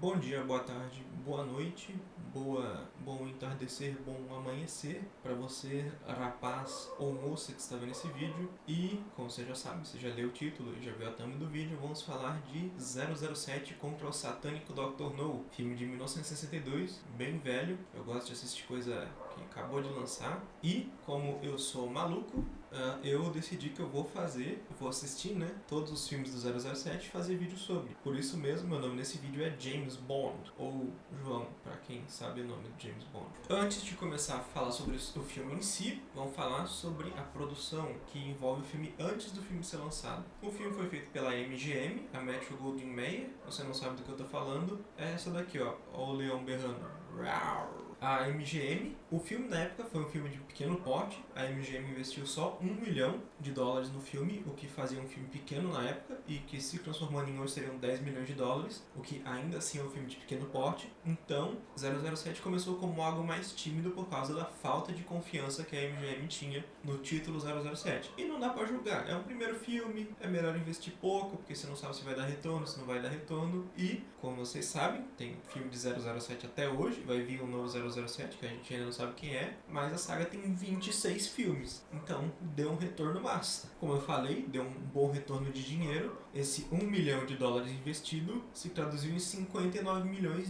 Bom dia, boa tarde, boa noite, bom entardecer, bom amanhecer para você, rapaz ou moça que está vendo esse vídeo. E, como você já sabe, você já leu o título e já viu a thumb do vídeo, vamos falar de 007 contra o satânico Dr. No, filme de 1962, bem velho. Eu gosto de assistir coisa que acabou de lançar. E, como eu sou maluco, eu decidi que eu vou assistir, né, todos os filmes do 007 e fazer vídeo sobre. Por isso mesmo, meu nome nesse vídeo é James Bond, ou João, para quem sabe o nome de James Bond. Antes de começar a falar sobre o filme em si, vamos falar sobre a produção que envolve o filme antes do filme ser lançado. O filme foi feito pela MGM, a Metro Goldwyn Mayer. Você não sabe do que eu tô falando? É essa daqui, ó, o leão berrando. A MGM, o filme na época foi um filme de pequeno porte. A MGM investiu só $1 milhão no filme, o que fazia um filme pequeno na época e que se transformando em hoje seriam $10 milhões, o que ainda assim é um filme de pequeno porte. Então, 007 começou como algo mais tímido por causa da falta de confiança que a MGM tinha no título 007. E não dá pra julgar, é um primeiro filme, é melhor investir pouco, porque você não sabe se vai dar retorno, se não vai dar retorno. E, como vocês sabem, tem filme de 007 até hoje, vai vir um novo 007, que a gente ainda não sabe quem é, mas a saga tem 26 filmes, então deu um retorno massa. Como eu falei, deu um bom retorno de dinheiro. Esse $1 milhão investido se traduziu em $59 milhões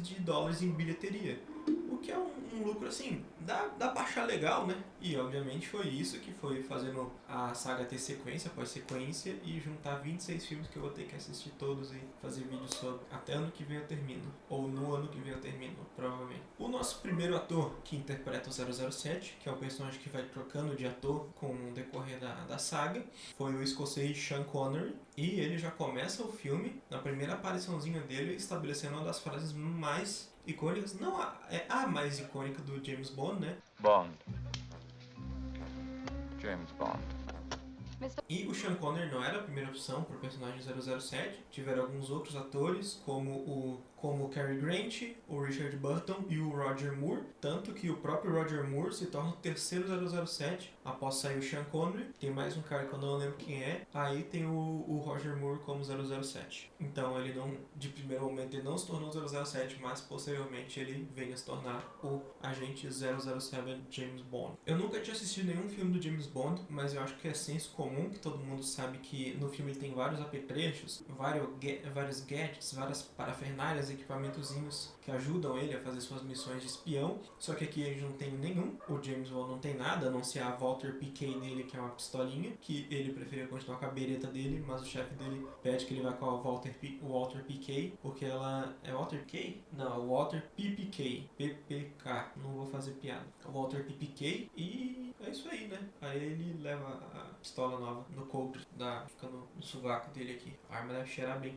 em bilheteria, o que é um lucro assim, dá pra achar legal, né? E obviamente foi isso que foi fazendo a saga ter sequência após sequência e juntar 26 filmes que eu vou ter que assistir todos e fazer vídeos sobre. Até ano que vem eu termino, ou no ano que vem eu termino, provavelmente. O nosso primeiro ator que interpreta o 007, que é o personagem que vai trocando de ator com o decorrer da saga, foi o escocês Sean Connery. E ele já começa o filme, na primeira apariçãozinha dele, estabelecendo uma das frases mais icônicas, não é a mais icônica do James Bond, né? Bond. James Bond. E o Sean Connery não era a primeira opção para o personagem 007. Tiveram alguns outros atores, como o Cary Grant, o Richard Burton e o Roger Moore. Tanto que o próprio Roger Moore se torna o terceiro 007 após sair o Sean Connery. Tem mais um cara que eu não lembro quem é. Aí tem o Roger Moore como 007. Então ele não, de primeiro momento, ele não se tornou 007, mas posteriormente ele veio a se tornar o agente 007 James Bond. Eu nunca tinha assistido nenhum filme do James Bond, mas eu acho que é senso comum que todo mundo sabe que no filme ele tem vários apetrechos, vários gadgets, várias parafernálias, equipamentozinhos que ajudam ele a fazer suas missões de espião. Só que aqui a gente não tem nenhum. O James Bond não tem nada, a não ser a Walther PK dele, que é uma pistolinha, que ele preferia continuar com a bereta dele, mas o chefe dele pede que ele vá com a Walther PK, porque ela é Walter PK? Não, Walther PPK. PPK, não vou fazer piada. Walther PPK, e é isso aí, né? Aí ele leva a pistola nova no coldre, fica no sovaco dele aqui. A arma deve cheirar bem.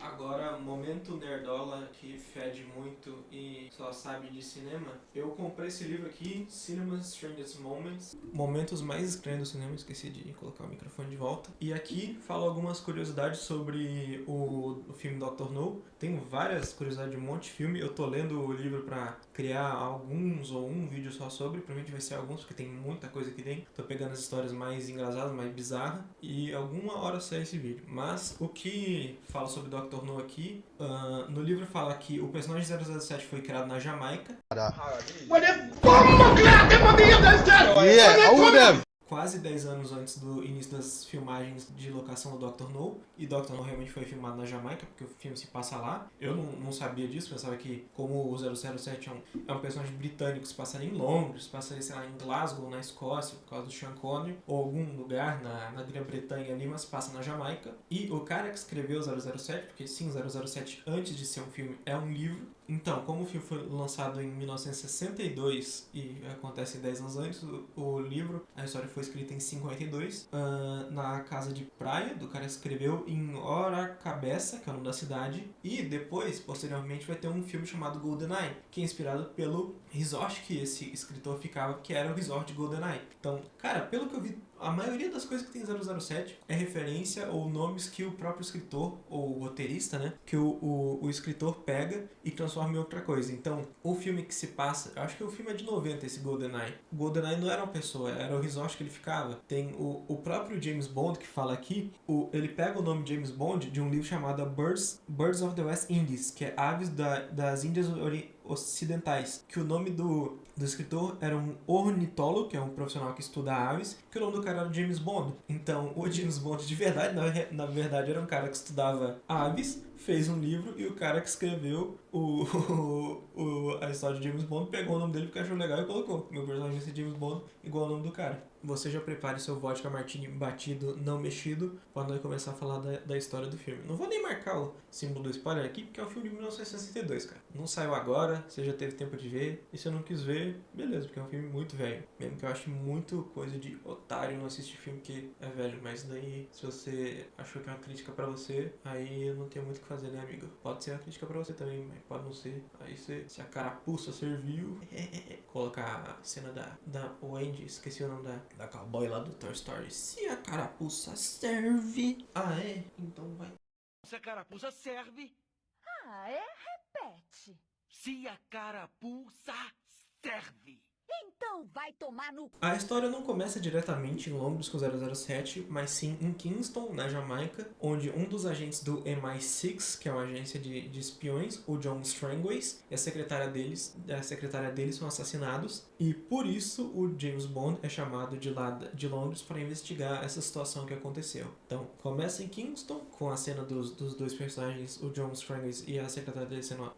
Agora, momento nerdola que fede muito e só sabe de cinema. Eu comprei esse livro aqui, Cinema's Strangest Moments, Momentos Mais Estranhos do Cinema. Esqueci de colocar o microfone de volta. E aqui falo algumas curiosidades sobre o filme Dr. No. Tenho várias curiosidades de um monte de filme. Eu tô lendo o livro pra criar alguns ou um vídeo só sobre. Provavelmente vai ser alguns, porque tem muita coisa aqui dentro. Tô pegando as histórias mais engraçadas, mais bizarras, e alguma hora sai esse vídeo. Mas o que fala sobre Dr. No aqui, no livro fala que o personagem 007 foi criado na Jamaica. Quase 10 anos antes do início das filmagens de locação do Dr. No. E Dr. No realmente foi filmado na Jamaica, porque o filme se passa lá. Eu não sabia disso, pensava que como o 007 é um personagem britânico, se passaria em Londres, se passaria, sei lá, em Glasgow, na Escócia, por causa do Sean Connery, ou algum lugar na Grã-Bretanha ali, mas se passa na Jamaica. E o cara que escreveu 007, porque sim, 007 antes de ser um filme é um livro. Então, como o filme foi lançado em 1962 e acontece 10 anos antes, o livro, a história foi escrita em 52, na casa de praia do cara que escreveu, em Oracabeça, que é o nome da cidade. E depois, posteriormente, vai ter um filme chamado GoldenEye, que é inspirado pelo resort que esse escritor ficava, que era o resort GoldenEye. Então, cara, pelo que eu vi A maioria das coisas que tem 007 é referência ou nomes que o próprio escritor, ou o roteirista, né? Que o escritor pega e transforma em outra coisa. Então, o filme que se passa... Eu acho que o filme é de 90, esse GoldenEye. O GoldenEye não era uma pessoa, era o resort que ele ficava. Tem o próprio James Bond, que fala aqui, ele pega o nome James Bond de um livro chamado Birds of the West Indies, que é Aves das Índias Ocidentais, que o nome do escritor era um ornitólogo, que é um profissional que estuda aves, que o nome do cara era James Bond. Então, o James Bond de verdade, na verdade, era um cara que estudava aves, fez um livro, e o cara que escreveu a história de James Bond pegou o nome dele porque achou legal e colocou: meu personagem vai ser James Bond, igual ao nome do cara. Você já prepare seu vodka martini batido, não mexido, para nós começar a falar da história do filme. Não vou nem marcar o símbolo do spoiler aqui, porque é um filme de 1962, cara. Não saiu agora, você já teve tempo de ver, e se eu não quis ver, beleza, porque é um filme muito velho. Mesmo que eu ache muito coisa de otário não assistir filme que é velho, mas daí, se você achou que é uma crítica pra você, aí eu não tenho muito o que fazer, né, amigo? Pode ser uma crítica pra você também, mas pode não ser. Aí se a carapuça serviu, colocar a cena da Wendy, esqueci o nome da cowboy lá do Toy Story. Se a carapuça serve... Ah, é? Então vai. Se a carapuça serve... Ah, é? Repete. Se a carapuça serve... Então vai tomar no... A história não começa diretamente em Londres com 007, mas sim em Kingston, na Jamaica, onde um dos agentes do MI6, que é uma agência de espiões, o John Strangways, e a secretária deles são assassinados, e por isso o James Bond é chamado de lá de Londres para investigar essa situação que aconteceu. Então, começa em Kingston, com a cena dos dois personagens, o John Strangways e a secretária dele sendo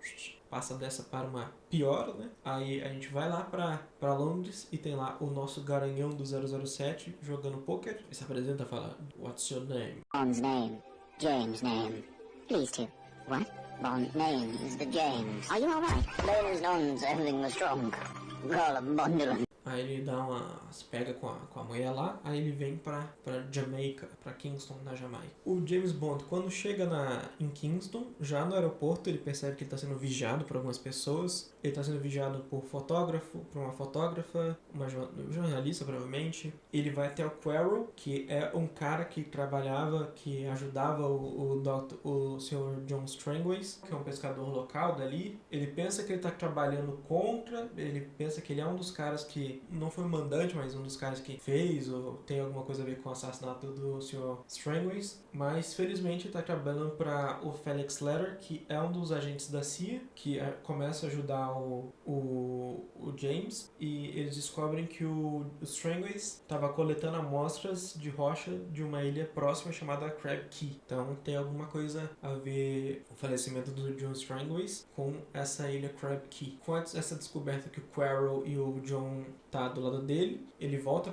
passa dessa para uma pior, né? Aí a gente vai lá pra Londres e tem lá o nosso garanhão do 007 jogando poker. Ele se apresenta e fala: What's your name? Bond's name. James' name. Pleased to. What? Bond name's the James. Are you alright? Name's none's everything was strong. Call a Bondulin. Aí ele se pega com a mulher lá, aí ele vem pra Jamaica, pra Kingston, na Jamaica. O James Bond, quando chega em Kingston, já no aeroporto, ele percebe que ele tá sendo vigiado por algumas pessoas. Ele tá sendo vigiado por uma fotógrafa, uma jornalista, provavelmente. Ele vai até o Quarrel, que é um cara que que ajudava o Sr. John Strangways, que é um pescador local dali. Ele pensa que ele tá trabalhando contra, ele pensa que ele é um dos caras que não foi o mandante, mas um dos caras que fez ou tem alguma coisa a ver com o assassinato do Sr. Strangways, mas felizmente ele tá trabalhando para o Felix Leiter, que é um dos agentes da CIA, que começa a ajudar o James, e eles descobrem que o Strangways estava coletando amostras de rocha de uma ilha próxima chamada Crab Key. Então tem alguma coisa a ver o falecimento do John Strangways com essa ilha Crab Key. Com essa descoberta que o Quarrel e o John tá do lado dele, ele volta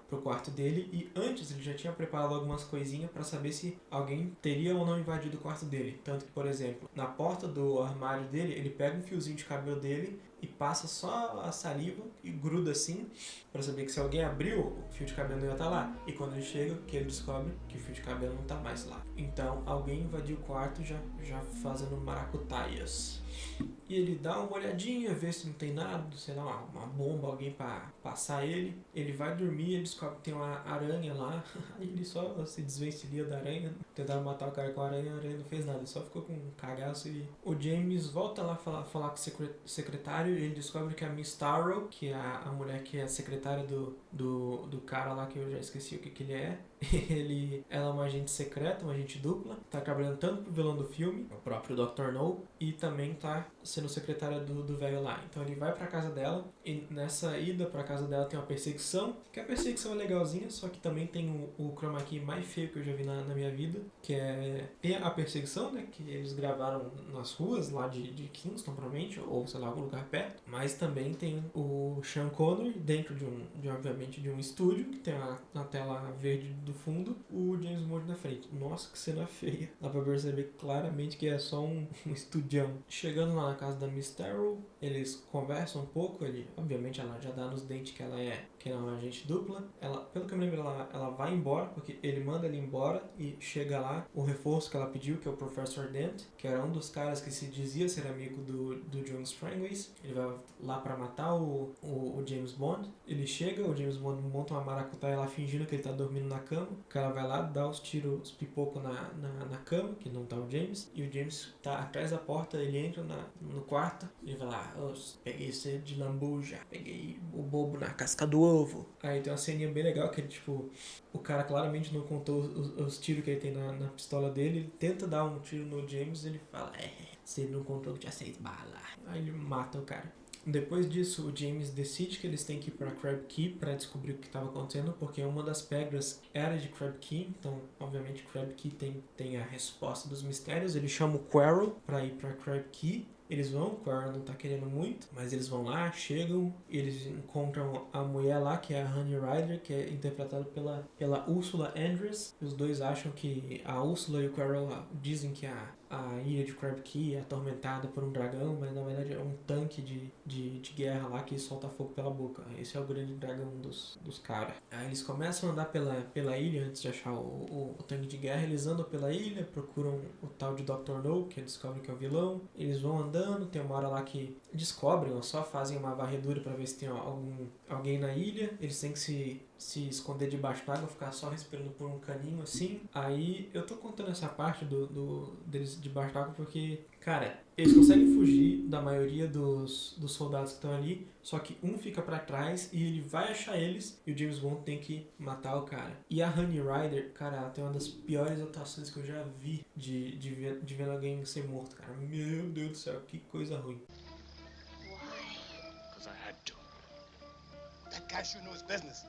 pro quarto dele, e antes ele já tinha preparado algumas coisinhas para saber se alguém teria ou não invadido o quarto dele. Tanto que, por exemplo, na porta do armário dele, ele pega um fiozinho de cabelo dele e passa só a saliva e gruda assim, para saber que se alguém abriu, o fio de cabelo não ia estar lá. E quando ele chega, que ele descobre que o fio de cabelo não tá mais lá. Então alguém invadiu o quarto já fazendo maracutaias. E ele dá uma olhadinha, vê se não tem nada, sei lá, uma bomba, alguém pra passar ele. Ele vai dormir, ele descobre que tem uma aranha lá. Aí ele só se desvencilha da aranha. Tentaram matar o cara com a aranha não fez nada, ele só ficou com um cagaço. E o James volta lá falar com o secretário, e ele descobre que a Miss Tarrow, que é a mulher que é a secretária do cara lá, que eu já esqueci o que ele é. Ela é uma agente secreta, uma agente dupla, tá trabalhando tanto pro vilão do filme, o próprio Dr. No, e também tá sendo secretária do velho lá. Então ele vai pra casa dela, e nessa ida pra casa dela tem uma perseguição, que a perseguição é legalzinha, só que também tem o chroma key mais feio que eu já vi na minha vida, que tem a perseguição, né, que eles gravaram nas ruas lá de Kingston, provavelmente, ou sei lá, algum lugar perto, mas também tem o Sean Connery dentro obviamente de um estúdio, que tem a tela verde do fundo, o James Bond na frente. Nossa, que cena feia. Dá pra perceber claramente que é só um estudião. Chegando lá na casa da Miss Tarrow, eles conversam um pouco, obviamente ela já dá nos dentes que ela é que é uma agente dupla. Ela, pelo que eu me lembro, ela vai embora, porque ele manda ela embora e chega lá o reforço que ela pediu, que é o Professor Dent, que era um dos caras que se dizia ser amigo do John Strangways. Ele vai lá pra matar o James Bond. Ele chega, o James Bond monta uma maracutaia lá fingindo que ele tá dormindo na cama. O cara vai lá, dá os tiros, os pipocos na cama, que não tá o James. E o James tá atrás da porta, ele entra no quarto. Ele vai lá, peguei você de lambuja, peguei o bobo na casca do ovo. Aí tem uma ceninha bem legal que ele, tipo, o cara claramente não contou os tiros que ele tem na pistola dele. Ele tenta dar um tiro no James e ele fala, você não contou que tinha 6 balas. Aí ele mata o cara. Depois disso, o James decide que eles têm que ir pra Crab Key pra descobrir o que estava acontecendo, porque uma das pedras era de Crab Key, então, obviamente, Crab Key tem a resposta dos mistérios. Ele chama o Quarrel pra ir pra Crab Key. Eles vão, o Quarrel não tá querendo muito, mas eles vão lá, chegam, eles encontram a mulher lá, que é a Honey Rider, que é interpretada pela Ursula Andress. Os dois acham que a Ursula e o Quarrel dizem que a ilha de Crab Key é atormentada por um dragão, mas na verdade é um tanque de guerra lá que solta fogo pela boca. Esse é o grande dragão dos caras. Aí eles começam a andar pela ilha antes de achar o tanque de guerra. Eles andam pela ilha, procuram o tal de Dr. No, que eles descobrem que é o vilão. Eles vão andando, tem uma hora lá que descobrem, ou só fazem uma varredura pra ver se tem alguém na ilha. Eles têm que se esconder debaixo d'água, ficar só respirando por um caninho assim. Aí eu tô contando essa parte deles debaixo d'água porque, cara, eles conseguem fugir da maioria dos soldados que estão ali, só que um fica pra trás e ele vai achar eles e o James Bond tem que matar o cara. E a Honey Rider, cara, ela tem uma das piores atuações que eu já vi de ver alguém ser morto, cara. Meu Deus do céu, que coisa ruim. Because I had to. That guy sure knew his business.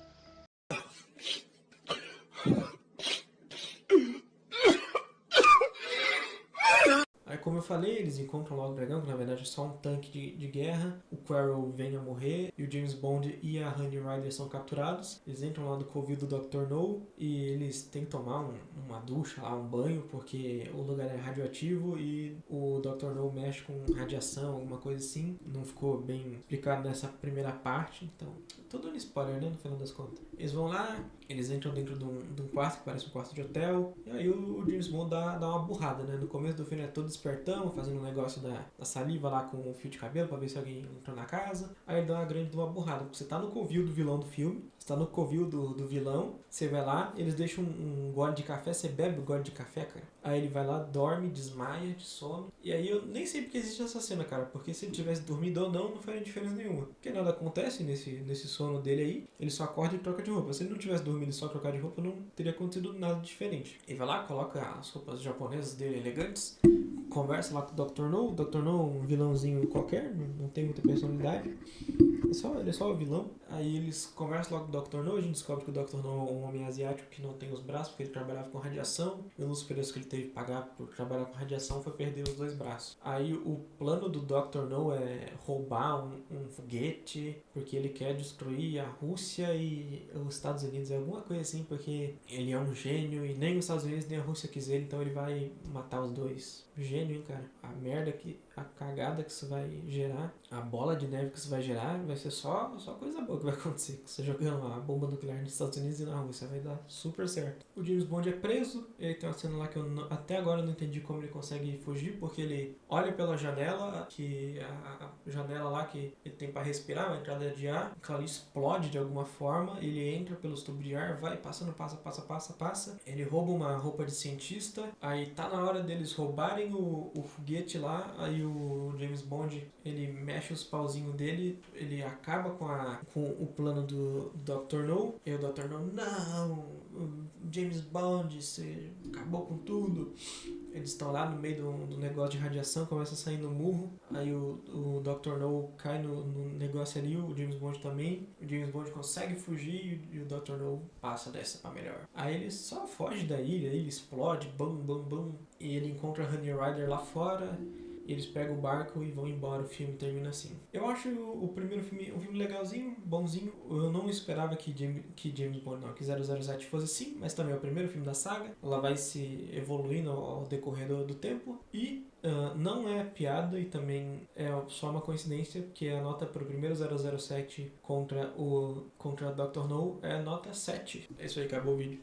Aí, como eu falei, eles encontram logo o dragão, que na verdade é só um tanque de guerra. O Quarrel vem a morrer e o James Bond e a Honey Rider são capturados. Eles entram lá do covil do Dr. No e eles têm que tomar uma ducha lá, um banho, porque o lugar é radioativo e o Dr. No mexe com radiação, alguma coisa assim. Não ficou bem explicado nessa primeira parte, então tô dando spoiler, né, no final das contas. Eles vão lá, eles entram dentro de um quarto que parece um quarto de hotel, e aí o James Bond dá uma burrada, né? No começo do filme é todo espertão, fazendo um negócio da saliva lá com o fio de cabelo pra ver se alguém entrou na casa. Aí ele dá uma burrada, porque você tá no covil do vilão do filme, você tá no covil do vilão, você vai lá, eles deixam um gole de café, você bebe o gole de café, cara. Aí ele vai lá, dorme, desmaia de sono. E aí eu nem sei porque existe essa cena, cara, porque se ele tivesse dormido ou não faria diferença nenhuma. Porque nada acontece nesse sono dele aí, ele só acorda e troca de roupa. Se ele não tivesse dormido e só trocar de roupa, não teria acontecido nada diferente. Ele vai lá, coloca as roupas japonesas dele elegantes, conversa lá com o Dr. No. O Dr. No é um vilãozinho qualquer, não tem muita personalidade. Ele é só o vilão. Aí eles conversam logo com o Dr. No. A gente descobre que o Dr. No é um homem asiático que não tem os braços, porque ele trabalhava com radiação. E um dos preços que ele teve que pagar por trabalhar com radiação foi perder os 2 braços. Aí o plano do Dr. No é roubar um foguete, porque ele quer destruir a Rússia e os Estados Unidos, alguma coisa assim, porque ele é um gênio e nem os Estados Unidos nem a Rússia quis ele, então ele vai matar os dois. Gênio, hein, cara? A cagada que isso vai gerar, a bola de neve que isso vai gerar, vai ser só coisa boa que vai acontecer. Você jogando uma bomba nuclear nos Estados Unidos e na Rússia, vai dar super certo. O James Bond é preso, ele tem uma cena lá que eu até agora não entendi como ele consegue fugir, porque ele olha pela janela, que a janela lá que ele tem pra respirar, uma entrada de ar, que ela explode de alguma forma, ele entra pelos tubos de ar, vai passando, passa, ele rouba uma roupa de cientista, aí tá na hora deles roubarem o foguete lá, aí o James Bond, ele mexe os pauzinhos dele, ele acaba com o plano do Dr. No, e o Dr. No, não, James Bond, você acabou com tudo. Eles estão lá no meio do negócio de radiação, começa a sair no murro, aí o Dr. No cai no negócio ali, o James Bond também, o James Bond consegue fugir e o Dr. No passa dessa pra melhor. Aí ele só foge da ilha, ele explode, bam, e ele encontra a Honey Rider lá fora, eles pegam o barco e vão embora, o filme termina assim. Eu acho o primeiro filme um filme legalzinho, bonzinho. Eu não esperava que James Bond, não, que 007 fosse assim, mas também é o primeiro filme da saga. Ela vai se evoluindo ao decorrer do tempo. E não é piada e também é só uma coincidência, porque a nota para o primeiro 007 contra Dr. No é nota 7. É isso aí, acabou o vídeo.